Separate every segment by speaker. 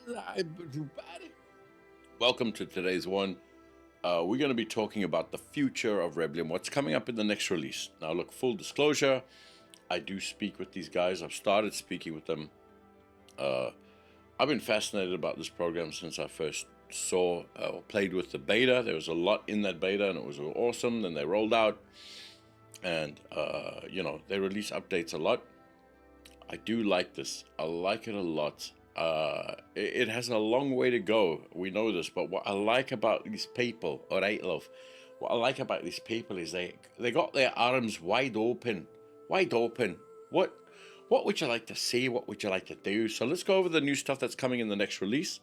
Speaker 1: Everybody. Welcome to today's one. We're going to be talking about the future of Reblium, what's coming up in the next release. Now, look, full disclosure, I do speak with these guys. I've started speaking with them. I've been fascinated about this program since I first saw or played with the beta. There was a lot in that beta, and it was awesome. Then they rolled out, and they release updates a lot. I do like this. I like it a lot. It has a long way to go. We know this, but what I like about these people, all right, love, what I like about these people is they got their arms wide open, wide open. What would you like to see? What would you like to do? So let's go over the new stuff that's coming in the next release.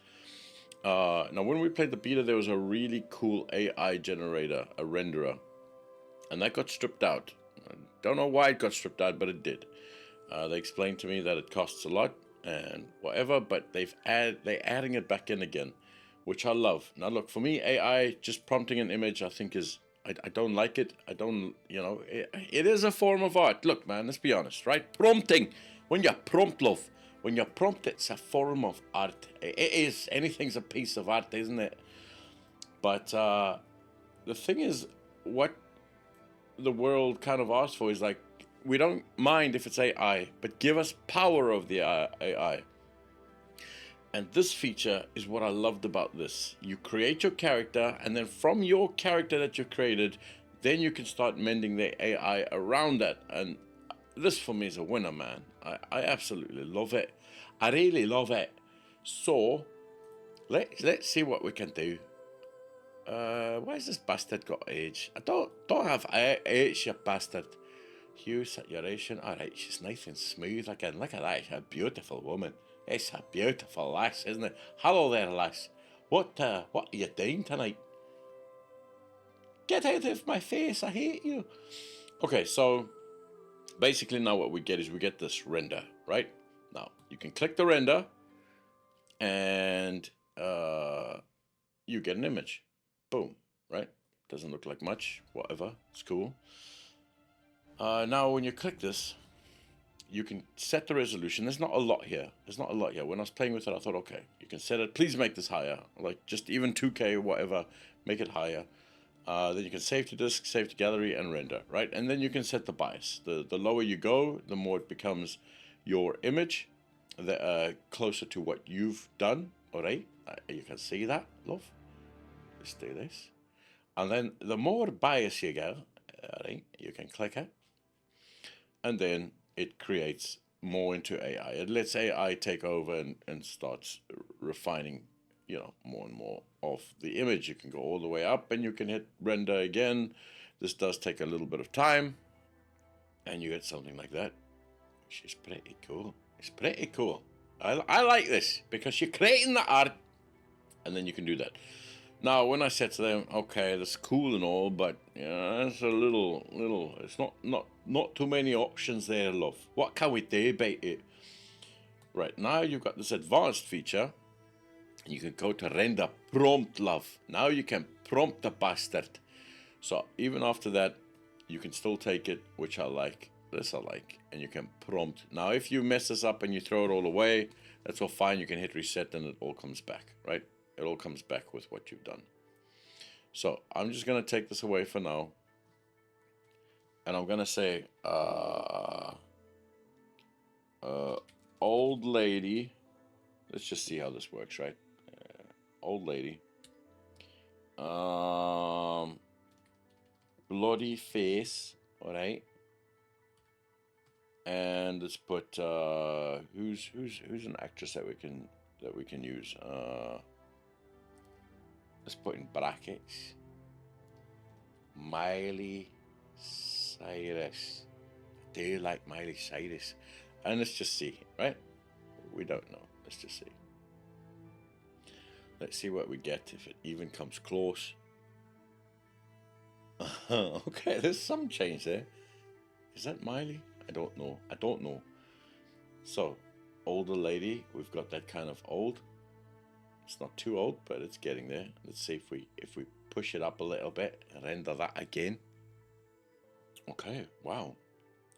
Speaker 1: Now, when we played the beta, there was a really cool AI generator, a renderer, and that got stripped out. I don't know why it got stripped out, but it did. They explained to me that it costs a lot and whatever, but they're adding it back in again, which I love. Now, look, for me, AI just prompting an image, I think I don't like it. I don't, it is a form of art. Look, man, let's be honest, right? Prompting, when you prompt, love, when you prompt, it's a form of art. It is. Anything's a piece of art, isn't it? But the thing is, what the world kind of asks for is like, we don't mind if it's AI, but give us power of the AI. And this feature is what I loved about this. You create your character, and then from your character that you created, then you can start mending the AI around that. And this for me is a winner, man. I absolutely love it. I really love it. So let's see what we can do. Why has this bastard got age? I don't have age, you bastard. Hue, saturation, alright, she's nice and smooth again. Look at that, she's a beautiful woman. It's a beautiful lass, isn't it? Hello there, lass. What are you doing tonight? Get out of my face, I hate you. Okay, so basically now what we get is we get this render, right? Now, you can click the render and you get an image. Boom, right? Doesn't look like much, whatever, it's cool. Now, when you click this, you can set the resolution. There's not a lot here. When I was playing with it, I thought, okay, you can set it. Please make this higher. Like, just even 2K or whatever, make it higher. Then you can save to disk, save to gallery, and render, right? And then you can set the bias. The lower you go, the more it becomes your image, closer to what you've done, all right? You can see that, love. Let's do this. And then the more bias you go, all right, you can click it. And then it creates more into AI. It lets AI take over and starts refining, more and more of the image. You can go all the way up and you can hit render again. This does take a little bit of time, and you get something like that, which is pretty cool. It's pretty cool. I like this because you're creating the art, and then you can do that. Now, when I said to them, okay, that's cool and all, but it's a little. It's not too many options there, love. What can we do about it? Right now, you've got this advanced feature. You can go to render prompt, love. Now you can prompt the bastard. So even after that, you can still take it, which I like. This I like, and you can prompt. Now, if you mess this up and you throw it all away, that's all fine. You can hit reset, and it all comes back, right? It all comes back with what you've done. So I'm just going to take this away for now. And I'm going to say, old lady. Let's just see how this works, right? Old lady. Bloody face. All right. And let's put, who's an actress that we can use? Let's put in brackets. Miley Cyrus. I do like Miley Cyrus. And let's just see, right? We don't know. Let's just see. Let's see what we get if it even comes close. Okay, there's some change there. Is that Miley? I don't know. So, older lady, we've got that kind of old. It's not too old, but it's getting there. Let's see if we push it up a little bit and render that again. Okay, wow.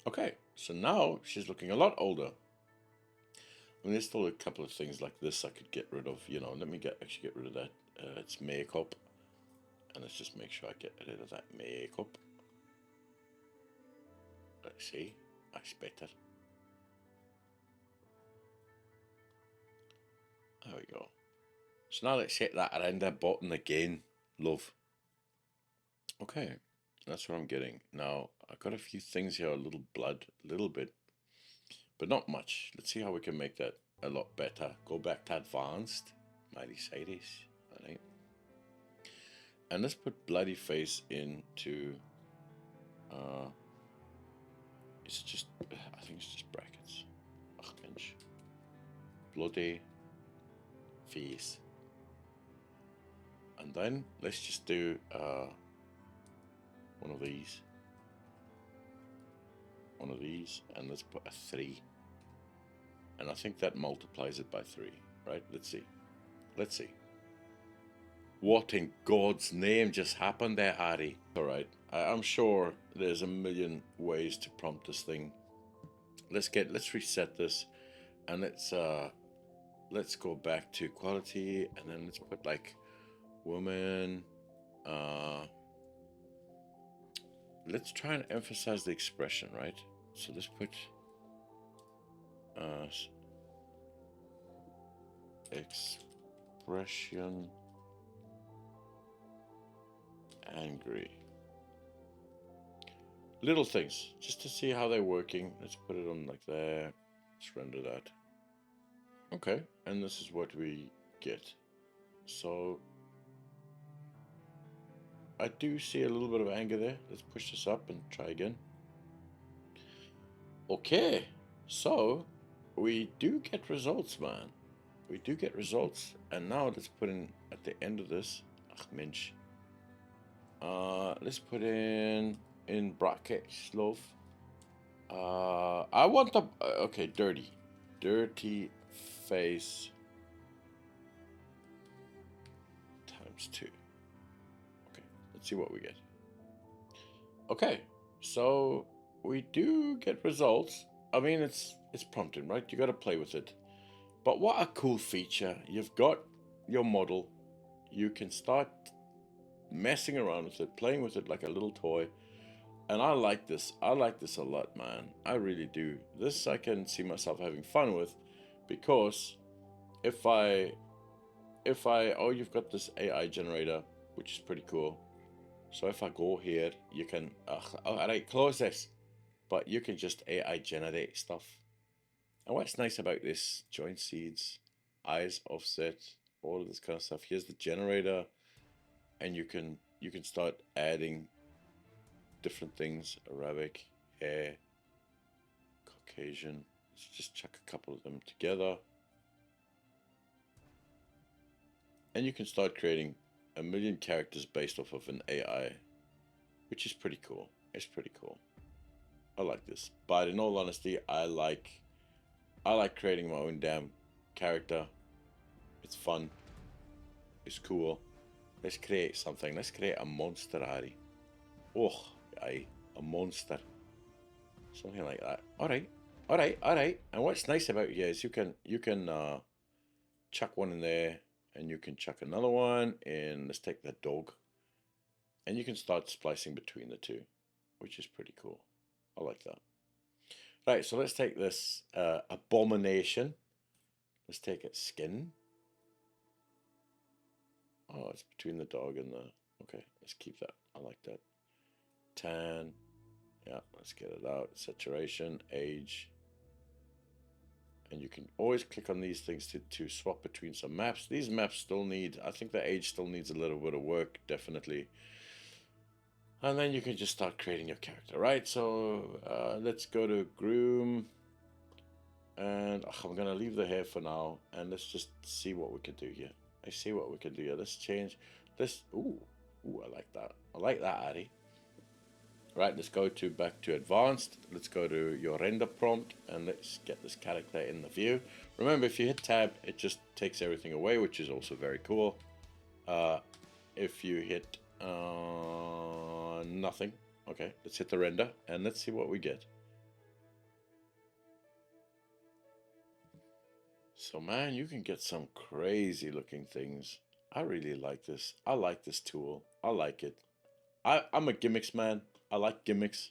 Speaker 1: Okay, so now she's looking a lot older. I mean, there's still a couple of things like this I could get rid of. You know, let me actually get rid of that. It's makeup, and let's just make sure I get rid of that makeup. Let's see, that's better. There we go. So now let's set that render button again, love. Okay, that's what I'm getting. Now, I've got a few things here, a little blood, a little bit, but not much. Let's see how we can make that a lot better. Go back to advanced, mighty Cyrus, all right. And let's put bloody face into, it's just, I think it's just brackets. Ach, Mensch. Bloody face. And then let's just do one of these, and let's put a 3. And I think that multiplies it by 3, right? Let's see. Let's see. What in God's name just happened there, Ari? All right, I'm sure there's a million ways to prompt this thing. Let's reset this, and let's go back to quality, and then let's put like woman. Let's try and emphasize the expression, right? So let's put expression angry. Little things, just to see how they're working. Let's put it on like there. Let's render that. Okay, and this is what we get. So I do see a little bit of anger there. Let's push this up and try again. Okay, so we do get results, man. We do get results. And now let's put in at the end of this. Ach, Mensch. Let's put in brackets, love. I want the okay, dirty face times 2. Okay, let's see what we get. Okay, so we do get results. I mean, it's prompting, right? You got to play with it. But what a cool feature! You've got your model. You can start messing around with it, playing with it like a little toy. And I like this. I like this a lot, man. I really do. This I can see myself having fun with, because if I oh, you've got this AI generator, which is pretty cool. So if I go here, you can all right, close this, but you can just AI generate stuff. And what's nice about this, join seeds, eyes offset, all of this kind of stuff. Here's the generator, and you can start adding different things. Arabic, hair, Caucasian. Let's just chuck a couple of them together. And you can start creating a million characters based off of an AI, which is pretty cool. It's pretty cool. I like this. But in all honesty, I like creating my own damn character. It's fun. It's cool. Let's create something. Let's create a monster, Ari. Oh, aye, a monster. Something like that. Alright. And what's nice about here is you can chuck one in there, and you can chuck another one in. Let's take that dog. And you can start splicing between the two, which is pretty cool. I like that. Right, so let's take this abomination. Let's take its skin. Oh, it's between the dog and the... Okay, let's keep that. I like that. Tan. Yeah, let's get it out. Saturation, age. And you can always click on these things to swap between some maps. These maps still need... I think the age still needs a little bit of work, definitely. And then you can just start creating your character, right? So let's go to groom. And I'm going to leave the hair for now. And let's just see what we can do here. I see what we can do here. Let's change this. Ooh, I like that. I like that, Ari. Right, let's go back to advanced. Let's go to your render prompt. And let's get this character in the view. Remember, if you hit tab, it just takes everything away, which is also very cool. If you hit... nothing. Okay, let's hit the render and let's see what we get. So man, you can get some crazy looking things. I really like this. I like this tool. I like it. I'm a gimmicks man. I like gimmicks.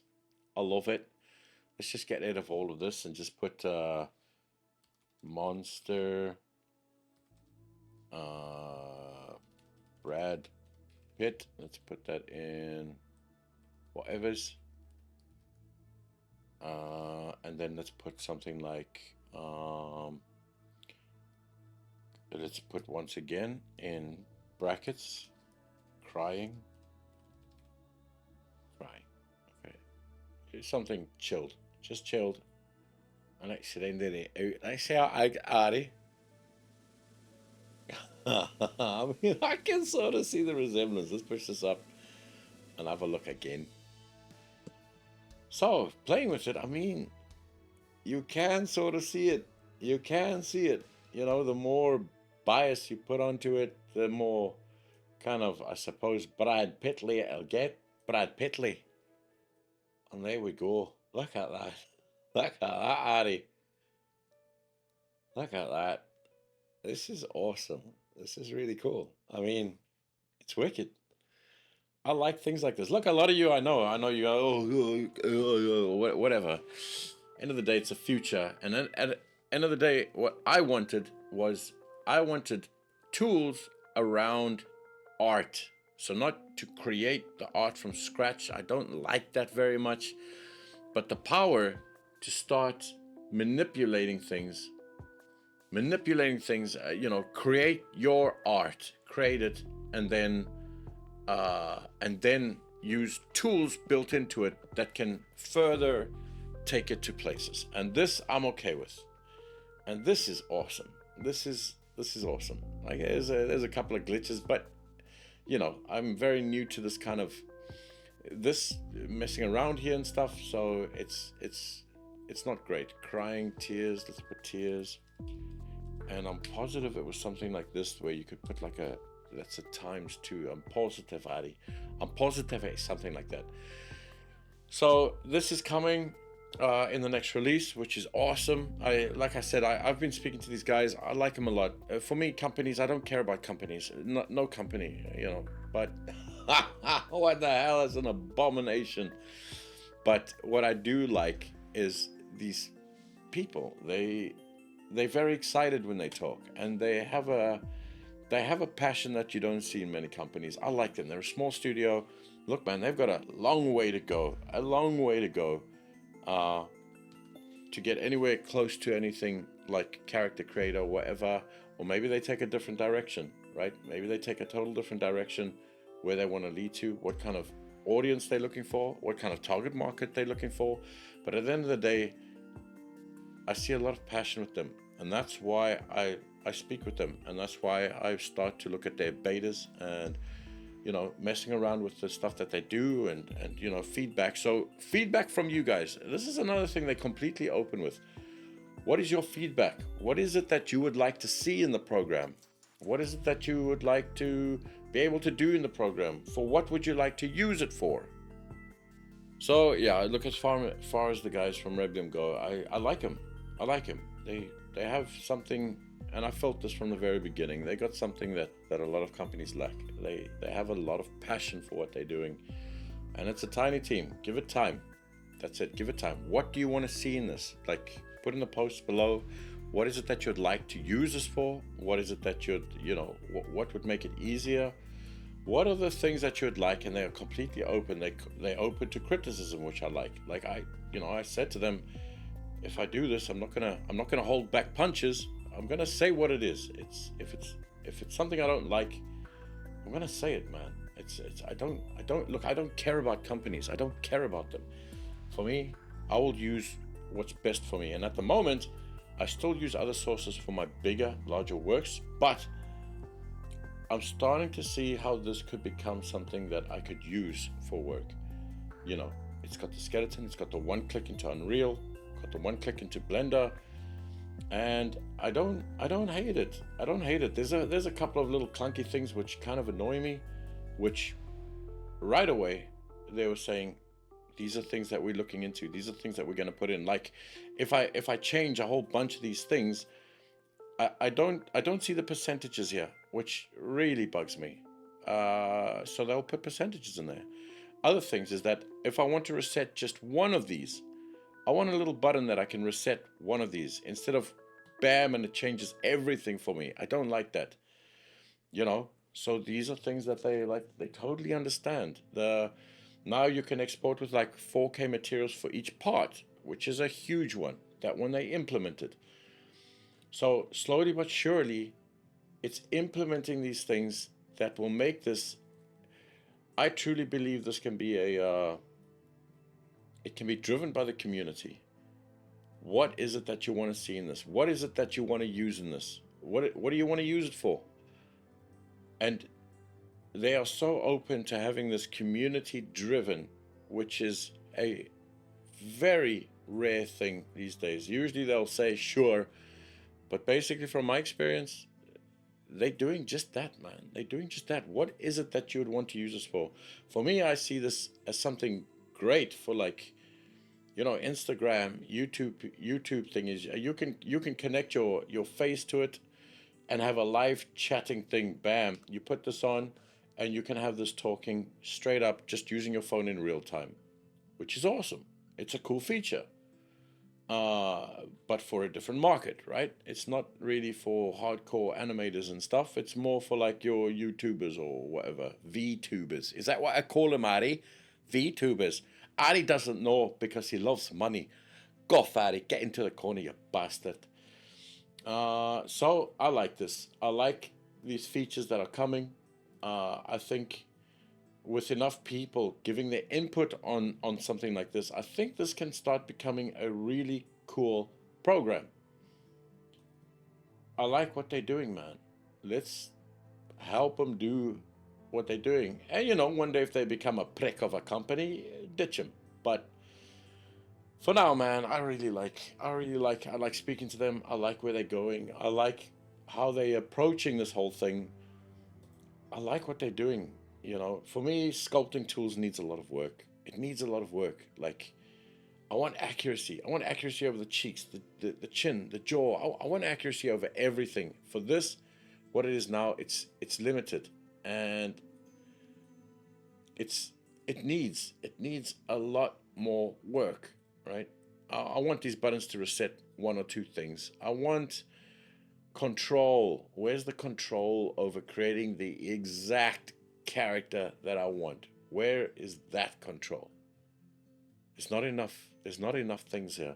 Speaker 1: I love it. Let's just get rid of all of this and just put Monster Brad Pitt. Let's put that in whatever's. And then let's put something like let's put once again in brackets crying. Okay, something chilled, just chilled. And let's render it out. Let's see how Ari. I mean, I can sort of see the resemblance. Let's push this up and have a look again. So, playing with it, I mean, you can sort of see it. You can see it. You know, the more bias you put onto it, the more kind of, I suppose, Brad Pittly it'll get. Brad Pittly. And there we go. Look at that. Look at that, Ari. Look at that. This is awesome. This is really cool. I mean, it's wicked. I like things like this. Look, a lot of you I know you go, whatever. End of the day, it's a future. And then at the end of the day, what I wanted was, I wanted tools around art. So not to create the art from scratch. I don't like that very much. But the power to start manipulating things, you know, create your art, create it, and then use tools built into it that can further take it to places. And this I'm okay with. And this is awesome. This is awesome. Like there's a couple of glitches, but you know, I'm very new to this kind of this messing around here and stuff, so it's not great. Crying, tears, let's put tears. And I'm positive it was something like this where you could put like that's a ×2. I'm positive, Adi. I'm positive it's something like that. So this is coming in the next release, which is awesome. Like I said, I've been speaking to these guys. I like them a lot. For me, companies, I don't care about companies. No company, you know. But what the hell is an abomination? But what I do like is these people. They're very excited when they talk, and they have a passion that you don't see in many companies. I like them. They're a small studio. Look, man, they've got a long way to go. To get anywhere close to anything like character creator or whatever. Or maybe they take a different direction, right? Maybe they take a total different direction where they want to lead to, what kind of audience they're looking for, what kind of target market they're looking for. But at the end of the day, I see a lot of passion with them. And that's why I speak with them. And that's why I start to look at their betas and, you know, messing around with the stuff that they do and you know, feedback. So feedback from you guys. This is another thing they're completely open with. What is your feedback? What is it that you would like to see in the program? What is it that you would like to be able to do in the program? For what would you like to use it for? So yeah, look, as far as the guys from Reblium go, I like them. I like them. They have something. And I felt this from the very beginning. They got something that a lot of companies lack. They have a lot of passion for what they're doing. And it's a tiny team. Give it time. That's it. Give it time. What do you want to see in this? Like, put in the posts below. What is it that you'd like to use this for? What is it that you know, what would make it easier? What are the things that you'd like? And they're completely open. They're open to criticism, which I like. Like I said to them, if I do this, I'm not gonna hold back punches. I'm gonna say what it is. If it's something I don't like, I'm gonna say it, man. I don't care about companies. I don't care about them. For me, I will use what's best for me. And at the moment, I still use other sources for my bigger, larger works, but I'm starting to see how this could become something that I could use for work. You know, it's got the skeleton, it's got the one click into Unreal, got the one click into Blender. And I don't hate it. I don't hate it. There's a couple of little clunky things which kind of annoy me, which right away they were saying, these are things that we're looking into. These are things that we're going to put in. Like if I change a whole bunch of these things, I don't see the percentages here, which really bugs me. So they'll put percentages in there. Other things is that if I want to reset just one of these, I want a little button that I can reset one of these instead of bam and it changes everything for me. I don't like that. So these are things that they totally understand. Now you can export with like 4K materials for each part, which is a huge one that when they implemented. So slowly but surely, it's implementing these things that will make this. I truly believe this can be it can be driven by the community. What is it that you want to see in this? What is it that you want to use in this? What do you want to use it for? And they are so open to having this community driven, which is a very rare thing these days. Usually they'll say sure, but basically from my experience, they're doing just that, man. They're doing just that. What is it that you would want to use this for? For me, I see this as something great for like, Instagram, YouTube thing is you can connect your face to it and have a live chatting thing. Bam, you put this on and you can have this talking straight up just using your phone in real time, which is awesome. It's a cool feature. But for a different market, right? It's not really for hardcore animators and stuff. It's more for like your YouTubers or whatever. VTubers. Is that what I call them, Ari? VTubers. Ari doesn't know because he loves money. Go off, Ari. Get into the corner, you bastard. So I like this. I like these features that are coming. I think with enough people giving their input on something like this, I think this can start becoming a really cool program. I like what they're doing, man. Let's help them do what they're doing. And one day if they become a prick of a company, ditch them. But for now, man, I like speaking to them. I like where they're going. I like how they're approaching this whole thing. I like what they're doing. For me, sculpting tools needs a lot of work. It needs a lot of work. Like, I want accuracy. I want accuracy over the cheeks, the chin, the jaw. I want accuracy over everything. For this, what it is now, it's limited, and it needs a lot more work, right? I want these buttons to reset one or two things. I want control. Where's the control over creating the exact character that I want? Where is that control? It's not enough. There's not enough things here.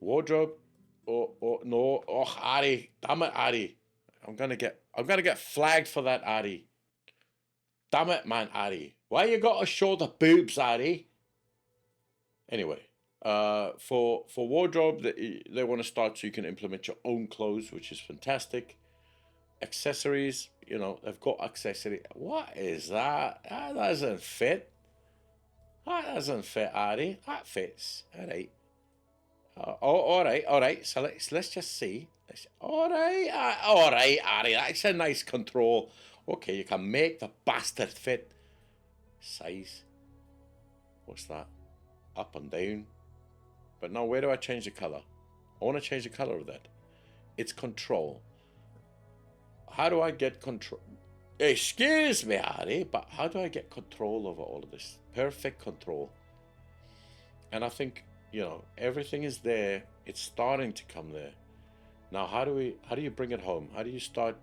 Speaker 1: Wardrobe, no, Ari, damn it, Ari. I'm gonna get flagged for that, Ari. Damn it, man, Ari. Why you gotta show the boobs, Ari? Anyway, for wardrobe, they want to start so you can implement your own clothes, which is fantastic. Accessories, they've got accessory. What is that? That doesn't fit. That doesn't fit, Ari. That fits. All right. All right. So let's just see. All right, Ari. That's a nice control. Okay, you can make the bastard fit. Size. What's that? Up and down. But now, where do I change the color? I want to change the color of that. It's control. How do I get control? Excuse me, Ari, but how do I get control over all of this? Perfect control. And I think, everything is there. It's starting to come there. Now, how do you bring it home? How do you start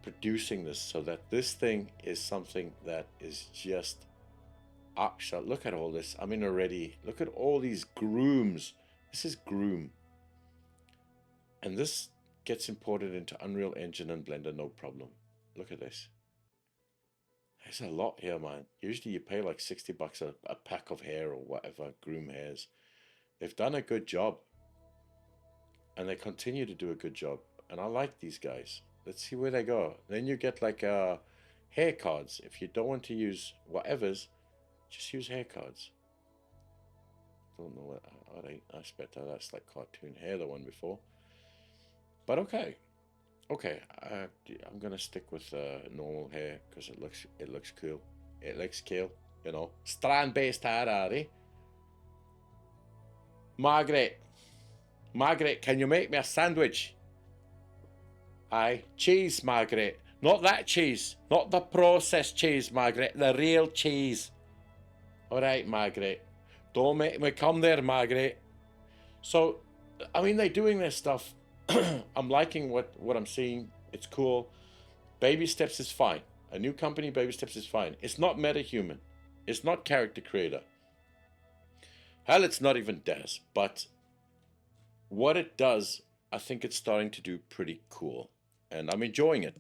Speaker 1: producing this so that this thing is something that is just actual? Look at all this. I mean, already, look at all these grooms. This is groom. And this gets imported into Unreal Engine and Blender, no problem. Look at this. There's a lot here, man. Usually you pay like $60 a pack of hair or whatever, groom hairs. They've done a good job. And they continue to do a good job. And I like these guys. Let's see where they go. Then you get like hair cards. If you don't want to use whatever's, just use hair cards. Don't know what. Alright, that's better. That's like cartoon hair, the one before. But okay. Okay, I'm gonna stick with normal hair because it looks cool. It looks cool, Strand-based hair, Ari. Margaret, can you make me a sandwich? Aye, cheese, Margaret. Not that cheese. Not the processed cheese, Margaret. The real cheese. All right, Margaret. Don't make me come there, Margaret. So, I mean, they're doing their stuff. I'm liking what I'm seeing. It's cool. Baby steps is fine. A new company, baby steps is fine. It's not meta-human. It's not character creator. Hell, it's not even Daz. But what it does, I think it's starting to do pretty cool. And I'm enjoying it.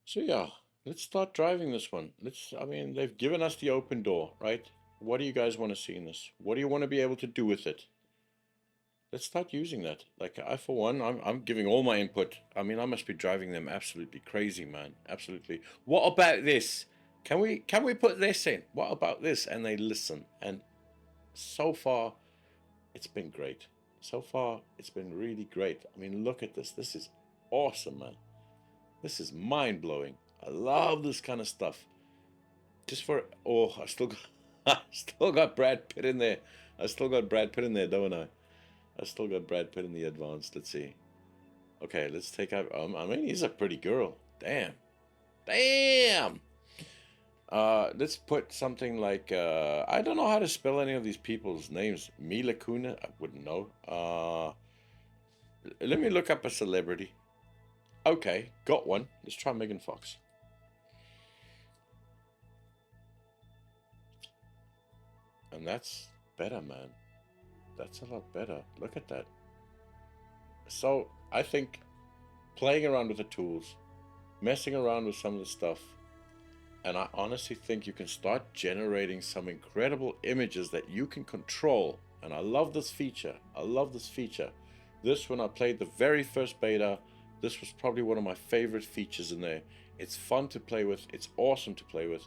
Speaker 1: So yeah, let's start driving this one. I mean, they've given us the open door, right? What do you guys want to see in this? What do you want to be able to do with it? Let's start using that. Like, I, for one, I'm giving all my input. I mean, I must be driving them absolutely crazy, man. Absolutely. What about this? Can we put this in? What about this? And they listen. And so far, it's been great. So far, it's been really great. I mean, look at this. This is awesome, man. This is mind-blowing. I love this kind of stuff. Just for, oh, I still got Brad Pitt in there. I still got Brad Pitt in there, don't I? I still got Brad Pitt in the advanced. Let's see. Okay, let's take out. I mean, he's a pretty girl. Damn. Damn. Let's put something like. I don't know how to spell any of these people's names. Mila Kuna. I wouldn't know. Let me look up a celebrity. Okay, got one. Let's try Megan Fox. And that's better, man. That's a lot better. Look at that. So I think playing around with the tools, messing around with some of the stuff, and I honestly think you can start generating some incredible images that you can control. And I love this feature. I love this feature. This, when I played the very first beta, this was probably one of my favorite features in there. It's fun to play with. It's awesome to play with.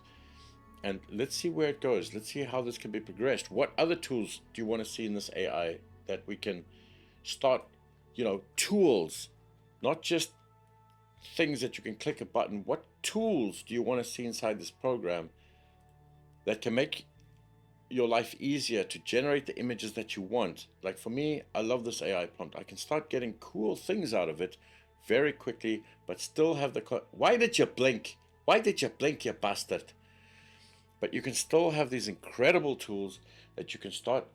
Speaker 1: And let's see where it goes. Let's see how this can be progressed. What other tools do you want to see in this AI that we can start, tools, not just things that you can click a button. What tools do you want to see inside this program that can make your life easier to generate the images that you want? Like for me, I love this AI prompt. I can start getting cool things out of it very quickly, but still have the... Why did you blink? Why did you blink, you bastard? But you can still have these incredible tools that you can start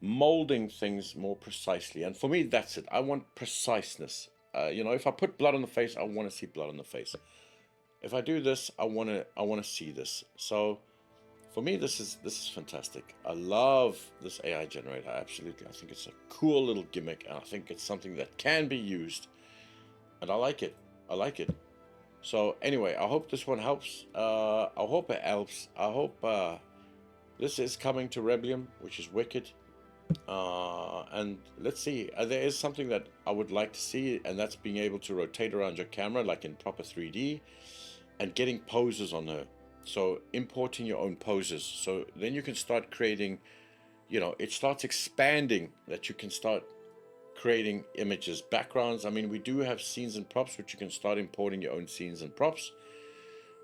Speaker 1: molding things more precisely. And for me, that's it. I want preciseness. If I put blood on the face, I want to see blood on the face. If I do this, I want to see this. So for me, this is fantastic. I love this AI generator. Absolutely. I think it's a cool little gimmick, and I think it's something that can be used. And I like it. I like it. So anyway, I hope this one helps. I hope it helps. I hope this is coming to Reblium, which is wicked. And let's see. There is something that I would like to see, and that's being able to rotate around your camera like in proper 3D and getting poses on her. So importing your own poses. So then you can start creating, it starts expanding, that you can start creating images, backgrounds. I mean, we do have scenes and props, which you can start importing your own scenes and props.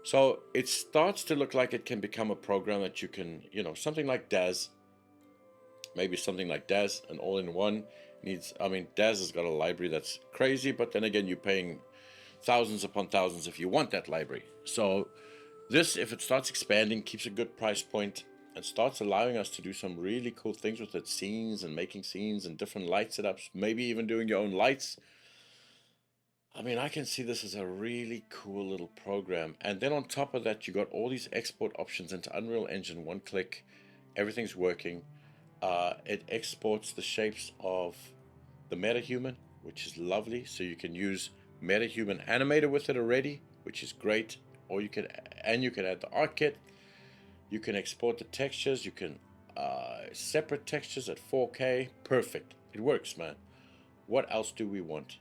Speaker 1: So it starts to look like it can become a program that you can, something like Daz. Maybe something like Daz, an all-in-one Daz has got a library that's crazy, but then again, you're paying thousands upon thousands if you want that library. So this, if it starts expanding, keeps a good price point, and starts allowing us to do some really cool things with it, scenes and making scenes and different light setups, maybe even doing your own lights. I mean, I can see this as a really cool little program. And then on top of that, you got all these export options into Unreal Engine, one click, everything's working. It exports the shapes of the MetaHuman, which is lovely. So you can use MetaHuman Animator with it already, which is great. Or you can add the art kit. You can export the textures. You can separate textures at 4K. Perfect. It works, man. What else do we want?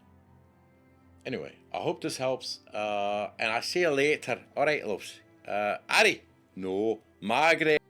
Speaker 1: Anyway, I hope this helps. And I'll see you later. All right, loves. Ari. No, Margaret.